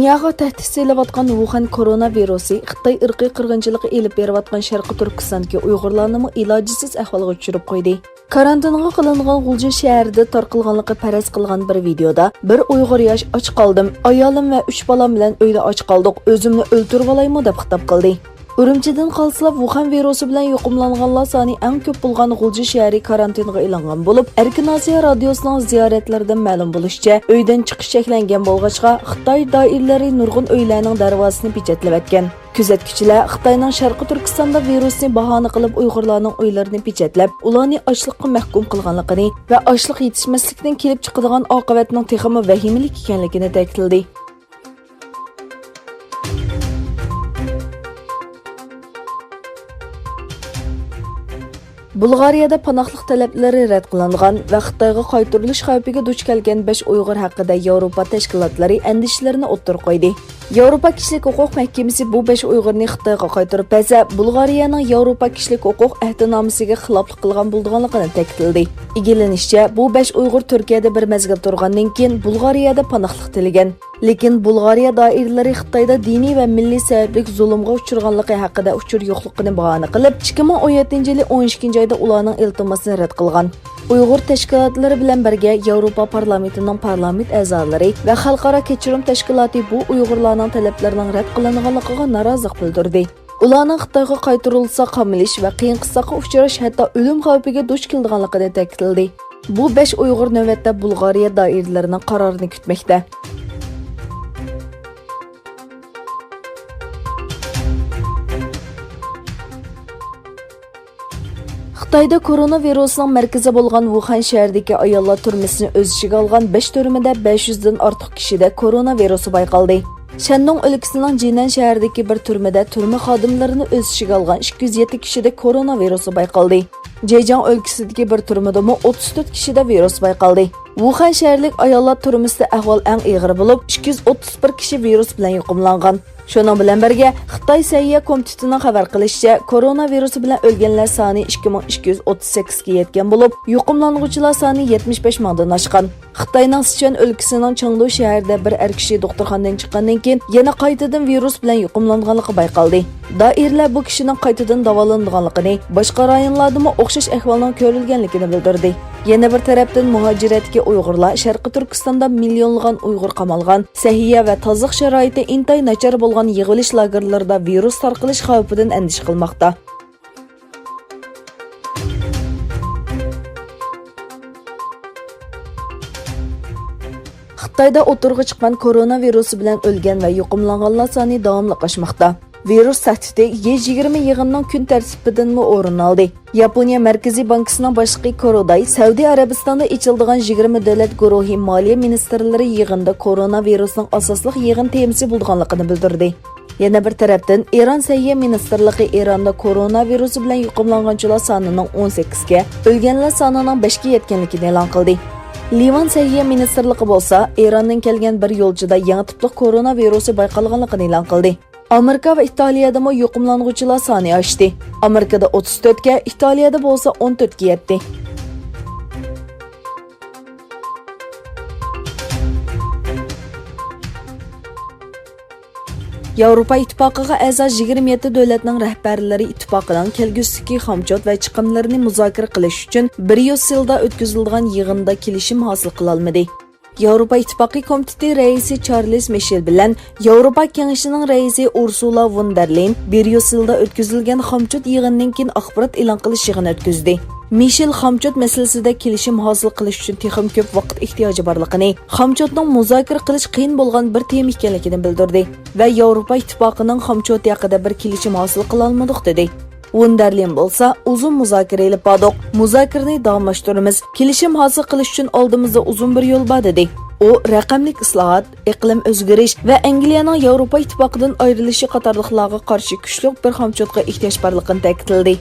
Dunyoga tahdid selayotgan Wuhan koronavirusi Xitoy irqiy qirg'inchiligi elib berayotgan Sharqi Turkistondagi Uyg'urlarni ilojisiz ahvolga tushirib qo'ydi. Karantinga qilingan G'ulji shahrida tarqalganligi faraz qilgan bir videoda bir Uyg'ur yosh och qoldim, ayolim va 3 bolam bilan uyda och qoldik, o'zimni o'ltirib olaymi deb xitob qildi. Urumchidan qolsa Wuhan virusi bilan yuqumlanganlar soni eng ko'p bo'lgan G'ulji shahri karantinga ilingan bo'lib, Erkin Osiyo radiosining ziyoratlaridan ma'lum bo'lishicha, uydan chiqish cheklangan bo'lg'achqa Xitoy doiralari nurg'un uylarning darvozasini pechatlab etgan. Kuzatuvchilar Xitoyning Sharqi Turkistonda virusni bahona qilib Uyg'urlarning uylarini pechatlab, ularni ochliqqa mahkum qilganligini va ochliq yetishmaslikdan kelib chiqadigan oqibatning texmi vahimalik ekanligini ta'kidladi. Bulgariyada panohlik talablari rad qilingan va Xitoyga qaytarilish xavfiga duch kelgan 5 Uyg'ur haqida Yevropa tashkilotlari andishlarini o'ttirib qo'ydi. Yevropa kishilik huquq mahkamasi bu 5 Uyg'urni Xitoyga qaytarib bersa, Bulgariyaning Yevropa kishilik huquq ahdnomasiga xiloflik qilgan bo'lganligini ta'kidladi. Igilanishicha, bu 5 Uyg'ur Turkiyada bir mezgil turgandan keyin Bulgariyada panohlik tilagan. Lekin Bulgariya doiralari Xitoyda diniy va milliy sabablik zulmga uchirganligi haqida uchur yo'qligini bahona qilib, 2017-yil 12-oyda ularning iltimosini rad qilgan. Uyg'ur tashkilotlari bilan birga Yevropa parlamentining parlament a'zolari va xalqaro kechirim tashkiloti bu Uyg'urlarning talablarining rad qilinganligiga norozilik bildirdi. Ularning Xitoyga qaytarilsa qamalish va qiyin qissaga uchrash hatto o'lim xavfiga duch kelganligini ta'kidladi. Bu 5 Uyg'ur navbatda Bulgariya doiralarining qarorini kutmoqda. Xitoyda koronavirusning markazi bo'lgan Wuhan shahridagi ayollar turmasini o'z ichiga olgan 5 turmada 500 dan ortiq kishida koronavirusi bayqaldi. Shandong o'lkasining Jinan shahridagi bir turmada turma xodimlarini o'z ichiga olgan 207 kishida koronavirusi bayqaldi. Zhejiang o'lkasidagi bir turmada 34 kishida virus bayqaldi. Wuhan shaharlik ayollar turmasida ahvol eng og'ir bo'lib, 231 kishi virus bilan yuqumlangan. Şunun bilan birga Xitoy Sayya komitetining xabar qilishicha, koronavirusi bilan o'lganlar soni 2238 ga yetgan bo'lib, yuqumlanuvchilar soni 75 mingdan oshgan. Xitoyning Sichuan o'lkasining Chengdu shahrida bir er kishi doktorxonadan chiqqandan keyin yana qaytadan virus bilan yuqumlanganligi bayqaldi. Doirlar bu kishining qaytadan davolanganligini, boshqa rayonlarda ham o'xshash ahvolning ko'rilganligini bildirdi. Yana bir tarafdan muhojiratga Uyg'urlar Sharqi Turkistonda millionlagan Uyg'ur qamalgan, sahiya va tozliq sharoiti intay nachar bo'lgan yig'ilish lagerlarida virus tarqalish xavfidan andish qilmoqda. Xitoyda o'tirg'i chiqqan koronavirusi bilan o'lgan va yuqumlanganlar soni davomli oshmoqda. Virus tahdidi G20 yig'inining kun tartibidan o'rin oldi. Yaponiya Markaziy bankisining boshlig'i Koroday Saudiya Arabistonda ichildigan 20 davlat guruhi moliya ministrlari yig'inida koronavirusning asosli yig'in temasi bo'lganligini bildirdi. Yana bir tarafdan Eron Sayya ministrligi Eronda koronavirusi bilan yuqumlanganlar sonining 18 ga, o'lganlar sonining 5 ga yetganligini e'lon qildi. Livan Sayya ministrligi bo'lsa, Erondan kelgan bir yo'lchida yangi tipli koronavirusi bayqalganligini e'lon qildi. Amerika va Italiyada mo yuqumlanuvchilar soni oshdi. Amerikada 34 ga, Italiyada bo'lsa 14 ga yetdi. Yevropa ittifoqiga a'zo 27 davlatning rahbarlari ittifoqining kelgusidagi xomchot va chiqimlarini muzokara qilish uchun Bryusselda o'tkazilgan yig'inda kelishim hosil qila olmadi. Yevropa İttifaqı Komiteti raisi Charles Michel bilan Yevropa Kengashining raisi Ursula von der Leyen Bryusselda o'tkazilgan xomchot yig'inidan keyin axborot e'lon qilish yig'ini o'tkazdi. Michel xomchot masalasida kelishim hosil qilish uchun texnik ko'p vaqt ehtiyoji borligini, xomchotning muzokara qilish qiyin bo'lgan bir tema ekanligini bildirdi va Yevropa İttifoqining xomchoti haqida bir kelishim hosil qila olmadik dedi. Von der Leyen bo'lsa, uzun muzokara elib bordik. Muzokarani davomlashtiramiz. Kelishim hosil qilish uchun oldimizda uzun bir yo'l bor dedi. U raqamlik islohot, iqlim o'zgarish va Angliyaning Yevropa ittifoqidan ayrilishi qatorliqlarga qarshi kuchli bir xomchotga ehtiyoj borligini ta'kidladi.